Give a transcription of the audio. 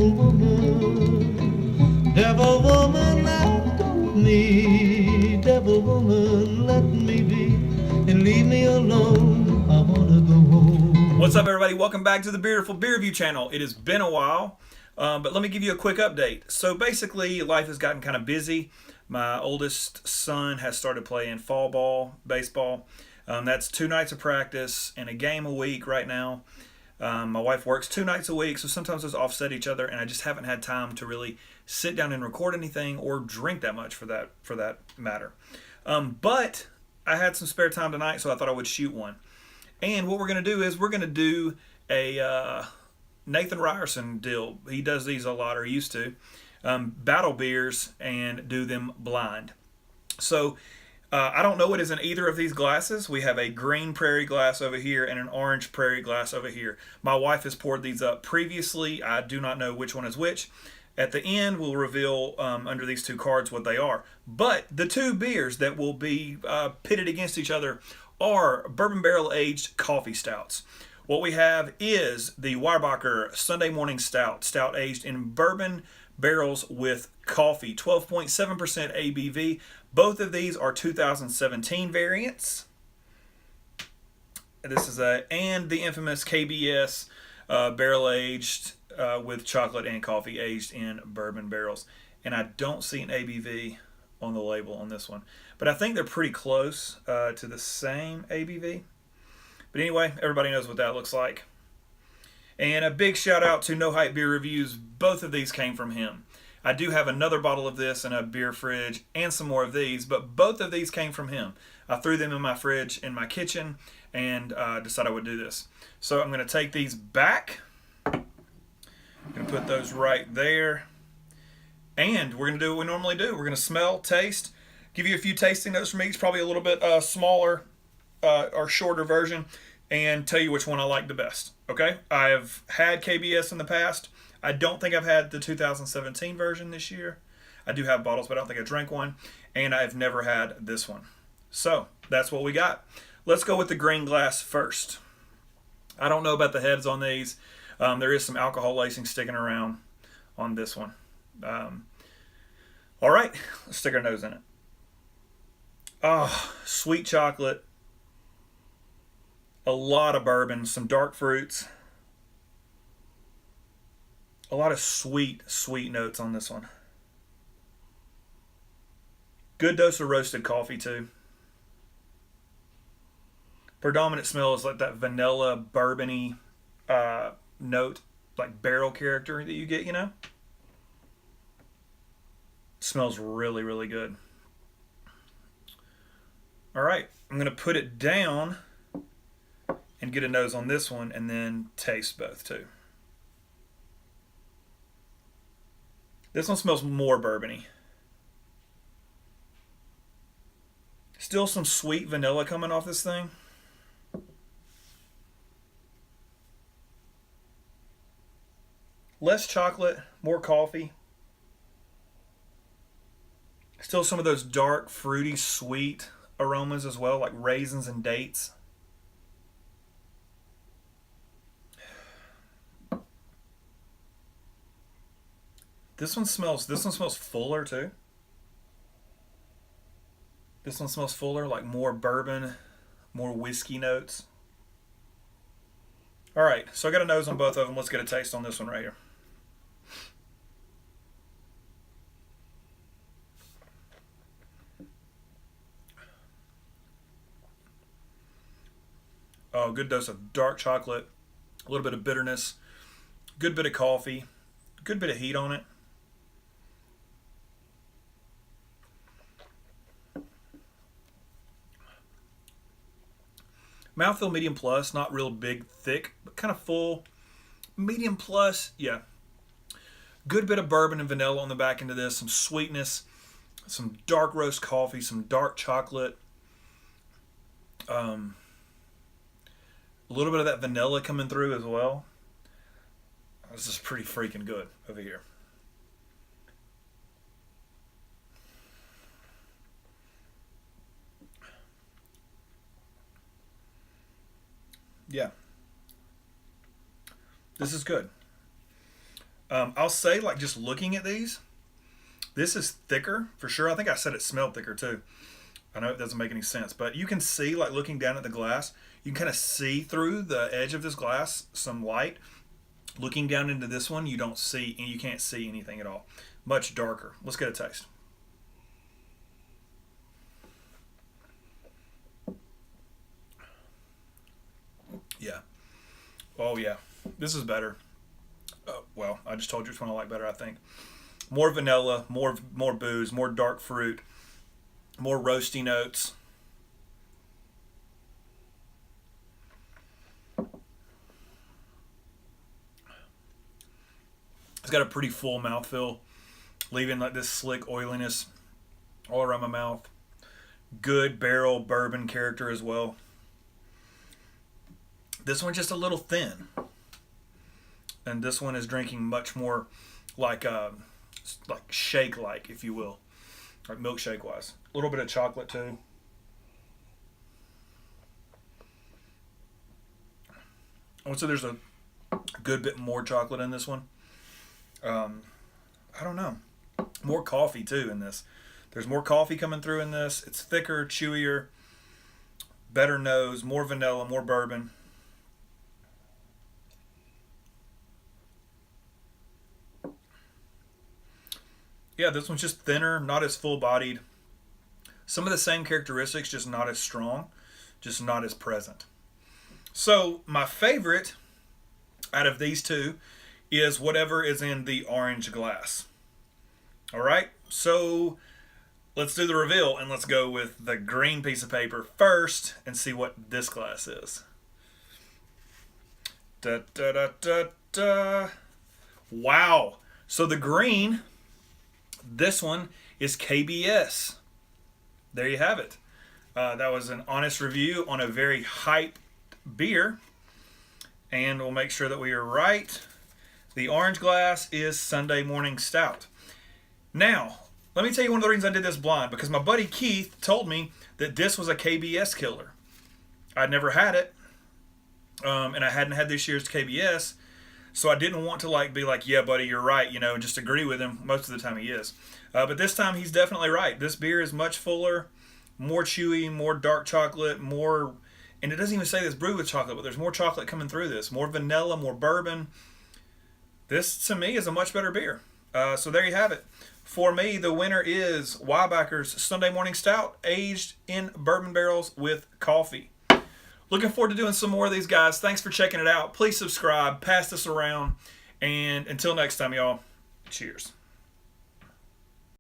Devil woman, adopt me. Devil woman, let me be and leave me alone. I wanna go home. What's up, everybody? Welcome back to the Beautiful Beer Review channel. It has been a while, but let me give you a quick update. So basically, life has gotten kind of busy. My oldest son has started playing fall ball, baseball. That's 2 nights of practice and a game a week right now. My wife works 2 nights a week, so sometimes those offset each other, and I just haven't had time to really sit down and record anything or drink that much for that matter. But I had some spare time tonight, so I thought I would shoot one. And what we're going to do is we're going to do a Nathan Ryerson deal. He does these a lot, or he used to. Battle beers and do them blind. So I don't know what is in either of these glasses. We have a green prairie glass over here and an orange prairie glass over here. My wife has poured these up previously. I do not know which one is which. At the end, we'll reveal under these 2 cards what they are. But the 2 beers that will be pitted against each other are bourbon barrel aged coffee stouts. What we have is the Weyerbacher Sunday Morning Stout, stout aged in bourbon barrels with coffee, 12.7% ABV. Both of these are 2017 variants. This is and the infamous KBS barrel aged with chocolate and coffee aged in bourbon barrels. And I don't see an ABV on the label on this one, but I think they're pretty close to the same ABV. But anyway, everybody knows what that looks like. And a big shout out to No Hype Beer Reviews. Both of these came from him. I do have another bottle of this in a beer fridge and some more of these, but both of these came from him. I threw them in my fridge in my kitchen and decided I would do this. So I'm going to take these back. I'm going to put those right there. And we're going to do what we normally do. We're going to smell, taste, give you a few tasting notes from each, probably a little bit smaller or shorter version, and tell you which one I like the best. Okay? I've had KBS in the past. I don't think I've had the 2017 version this year. I do have bottles, but I don't think I drank one. And I've never had this one. So, that's what we got. Let's go with the green glass first. I don't know about the heads on these. There is some alcohol lacing sticking around on this one. All right, let's stick our nose in it. Oh, sweet chocolate. A lot of bourbon, some dark fruits. A lot of sweet, sweet notes on this one. Good dose of roasted coffee too. Predominant smell is like that vanilla, bourbony note, like barrel character that you get, you know? Smells really, really good. All right, I'm going to put it down and get a nose on this one and then taste both too. This one smells more bourbony. Still some sweet vanilla coming off this thing. Less chocolate, more coffee. Still some of those dark, fruity, sweet aromas as well, like raisins and dates. This one smells fuller too. This one smells fuller, like more bourbon, more whiskey notes. All right, so I got a nose on both of them. Let's get a taste on this one right here. Oh, good dose of dark chocolate, a little bit of bitterness, good bit of coffee, good bit of heat on it. Mouthfeel medium plus, not real big, thick, but kind of full. Medium plus, yeah. Good bit of bourbon and vanilla on the back end of this, some sweetness, some dark roast coffee, some dark chocolate. A little bit of that vanilla coming through as well. This is pretty freaking good over here. Yeah. This is good. I'll say, like, just looking at these, this is thicker for sure. I think I said it smelled thicker too. I know it doesn't make any sense, but you can see, like, looking down at the glass, you can kind of see through the edge of this glass some light. Looking down into this one, you don't see, and you can't see anything at all. Much darker. Let's get a taste. Yeah. Oh yeah. This is better. Well, I just told you which one I like better, I think. More vanilla, more booze, more dark fruit, more roasty notes. It's got a pretty full mouthfeel, leaving like this slick oiliness all around my mouth. Good barrel bourbon character as well. This one's just a little thin. And this one is drinking much more like shake-like, if you will. Like milkshake-wise. A little bit of chocolate, too. I would say there's a good bit more chocolate in this one. I don't know. More coffee, too, in this. There's more coffee coming through in this. It's thicker, chewier, better nose, more vanilla, more bourbon. Yeah, this one's just thinner, not as full-bodied. Some of the same characteristics, just not as strong, just not as present. So, my favorite out of these two is whatever is in the orange glass. All right, so let's do the reveal, and let's go with the green piece of paper first and see what this glass is. Da, da, da, da, da. Wow. So the green... This one is KBS. There you have it. That was an honest review on a very hype beer. And we'll make sure that we are right. The orange glass is Sunday Morning Stout. Now, let me tell you one of the reasons I did this blind. Because my buddy Keith told me that this was a KBS killer. I'd never had it. And I hadn't had this year's KBS. So I didn't want to be like, yeah, buddy, you're right, and just agree with him. Most of the time he is. But this time he's definitely right. This beer is much fuller, more chewy, more dark chocolate, more, and it doesn't even say this brewed with chocolate, but there's more chocolate coming through this. More vanilla, more bourbon. This, to me, is a much better beer. So there you have it. For me, the winner is Weibach's Sunday Morning Stout, aged in bourbon barrels with coffee. Looking forward to doing some more of these, guys. Thanks for checking it out. Please subscribe, pass this around, and until next time, y'all, cheers.